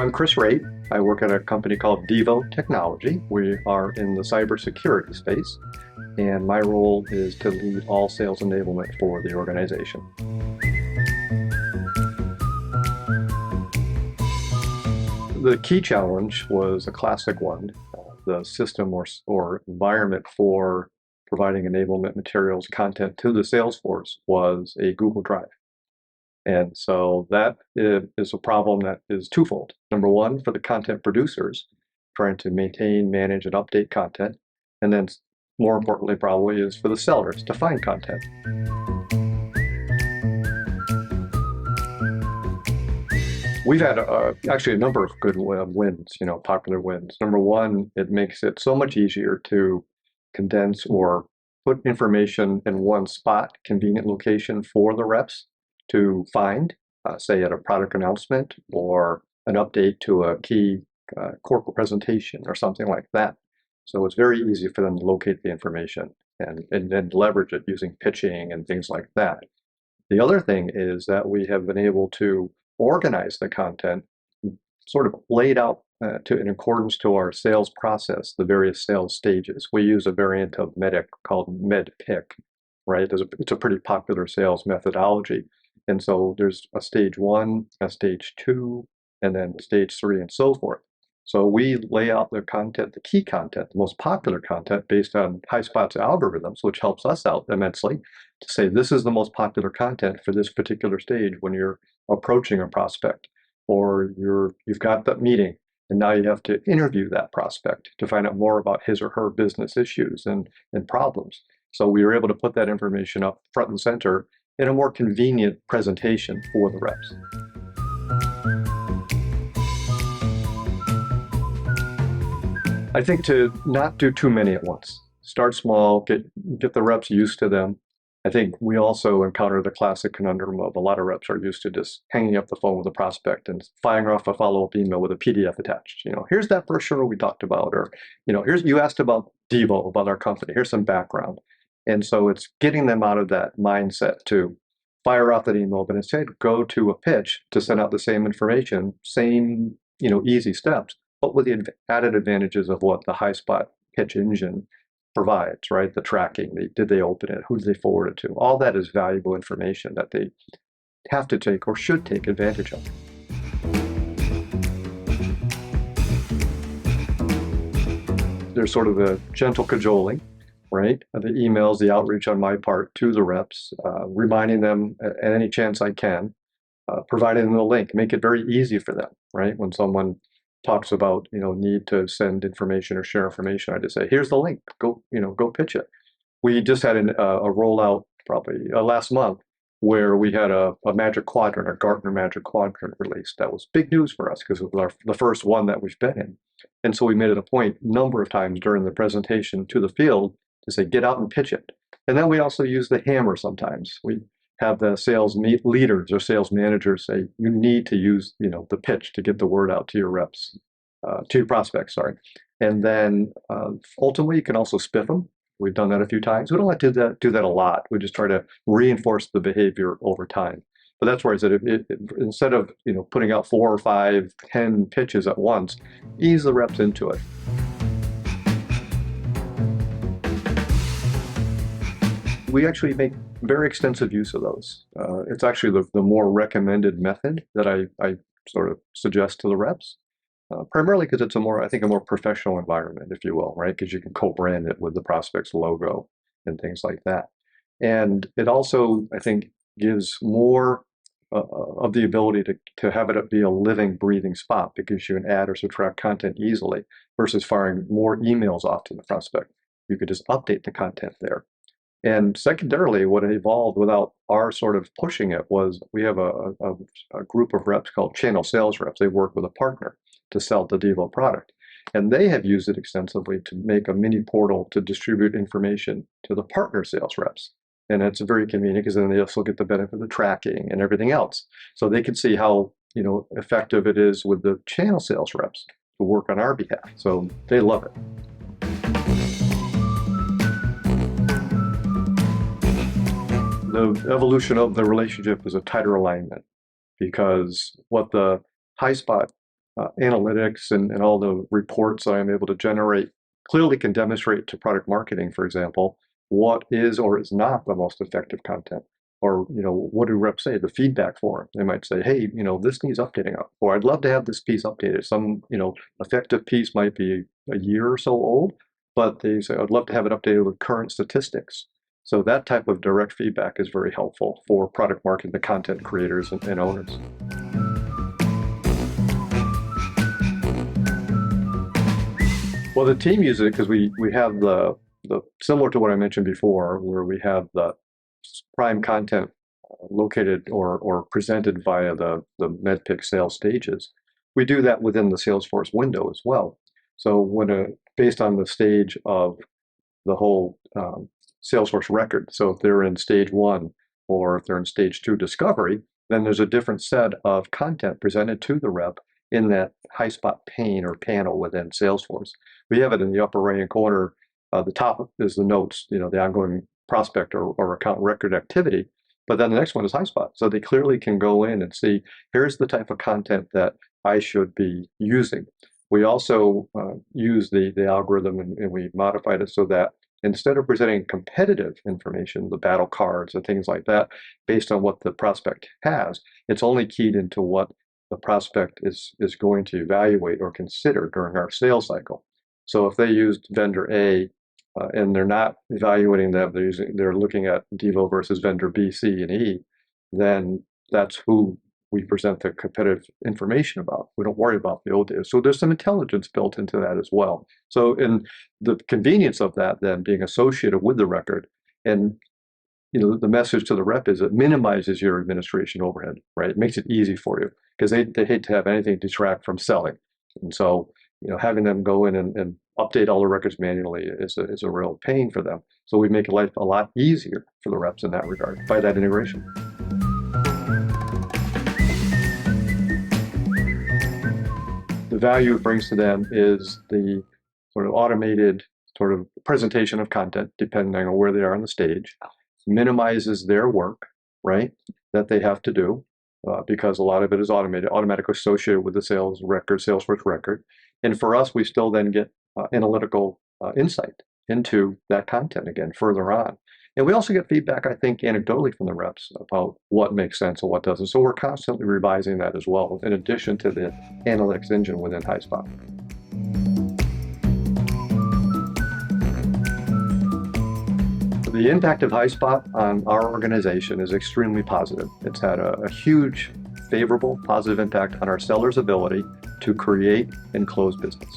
I'm Chris Raitt. I work at a company called Devo Technology. We are in the cybersecurity space, and my role is to lead all sales enablement for the organization. The key challenge was a classic one. The system or environment for providing enablement materials, content to the Salesforce was a Google Drive. And so that is a problem that is twofold. Number one, for the content producers, trying to maintain, manage, and update content. And then more importantly, probably, is for the sellers to find content. We've had actually a number of good wins, popular wins. Number one, it makes it so much easier to condense or put information in one spot, convenient location for the reps to find, say at a product announcement or an update to a key corporate presentation or something like that. So it's very easy for them to locate the information and then leverage it using pitching and things like that. The other thing is that we have been able to organize the content, sort of laid out in accordance to our sales process, the various sales stages. We use a variant of MEDDIC called MEDDIC, right? It's a pretty popular sales methodology. And so there's a stage 1, a stage 2, and then stage 3, and so forth. So we lay out the content, the key content, the most popular content based on Highspot's algorithms, which helps us out immensely to say this is the most popular content for this particular stage when you're approaching a prospect, or you've got that meeting and now you have to interview that prospect to find out more about his or her business issues and problems. So we were able to put that information up front and center in a more convenient presentation for the reps. I think to not do too many at once. Start small, get the reps used to them. I think we also encounter the classic conundrum of a lot of reps are used to just hanging up the phone with a prospect and firing off a follow-up email with a PDF attached. Here's that brochure we talked about, or you asked about Devo, about our company. Here's some background. And so it's getting them out of that mindset to fire off that email, but instead go to a pitch to send out the same information, same easy steps, but with the added advantages of what the Highspot pitch engine provides, right? The tracking, did they open it? Who did they forward it to? All that is valuable information that they have to take or should take advantage of. There's sort of a gentle cajoling, right? The emails, the outreach on my part to the reps, reminding them at any chance I can, providing them a link, make it very easy for them, right? When someone talks about need to send information or share information, I just say, here's the link, go pitch it. We just had a rollout probably last month where we had a Magic Quadrant, a Gartner Magic Quadrant release. That was big news for us because it was the first one that we've been in. And so we made it a point a number of times during the presentation to the field to say, get out and pitch it. And then we also use the hammer sometimes. We have the sales leaders or sales managers say, you need to use the pitch to get the word out to your reps, to your prospects, sorry. And then ultimately you can also spiff them. We've done that a few times. We don't like to do that a lot. We just try to reinforce the behavior over time. But that's where I said, instead of putting out 4 or 5, 10 pitches at once, ease the reps into it. We actually make very extensive use of those. It's actually the more recommended method that I sort of suggest to the reps, primarily because it's a more professional environment, if you will, right? Because you can co-brand it with the prospect's logo and things like that. And it also, I think, gives more of the ability to have it be a living, breathing spot because you can add or subtract content easily versus firing more emails off to the prospect. You could just update the content there. And secondarily, what evolved without our sort of pushing it was we have a group of reps called channel sales reps. They work with a partner to sell the Devo product. And they have used it extensively to make a mini portal to distribute information to the partner sales reps. And it's very convenient because then they also get the benefit of the tracking and everything else. So they can see how effective it is with the channel sales reps to work on our behalf. So they love it. The evolution of the relationship is a tighter alignment because what the Highspot analytics and all the reports I'm able to generate clearly can demonstrate to product marketing, for example, what is or is not the most effective content. Or, what do reps say? The feedback form. They might say, hey, this needs updating up, or I'd love to have this piece updated. Some, effective piece might be a year or so old, but they say, I'd love to have it updated with current statistics. So that type of direct feedback is very helpful for product marketing, the content creators and owners. Well, the team uses it because we have the similar to what I mentioned before, where we have the prime content located or presented via the MEDDIC sales stages. We do that within the Salesforce window as well. So based on the stage of the whole Salesforce record, so if they're in stage 1 or if they're in stage 2 discovery, then there's a different set of content presented to the rep in that Highspot pane or panel within Salesforce. We have it in the upper right-hand corner. The top is the notes, the ongoing prospect or account record activity. But then the next one is Highspot. So they clearly can go in and see, here's the type of content that I should be using. We also use the algorithm and we modified it so that instead of presenting competitive information, the battle cards and things like that, based on what the prospect has, it's only keyed into what the prospect is going to evaluate or consider during our sales cycle. So if they used vendor A and they're not evaluating them, they're looking at Devo versus vendor B, C, and E, then that's who we present the competitive information about. We don't worry about the old data. So there's some intelligence built into that as well. So in the convenience of that then being associated with the record, and the message to the rep is it minimizes your administration overhead, right? It makes it easy for you because they hate to have anything detract from selling. And so, having them go in and update all the records manually is a real pain for them. So we make life a lot easier for the reps in that regard by that integration. The value it brings to them is the sort of automated sort of presentation of content, depending on where they are on the stage, minimizes their work, right, that they have to do, because a lot of it is automatically associated with the Salesforce record. And for us, we still then get analytical insight into that content again further on. And we also get feedback, I think, anecdotally from the reps about what makes sense and what doesn't. So we're constantly revising that as well, in addition to the analytics engine within Highspot. The impact of Highspot on our organization is extremely positive. It's had a huge, favorable, positive impact on our sellers' ability to create and close business.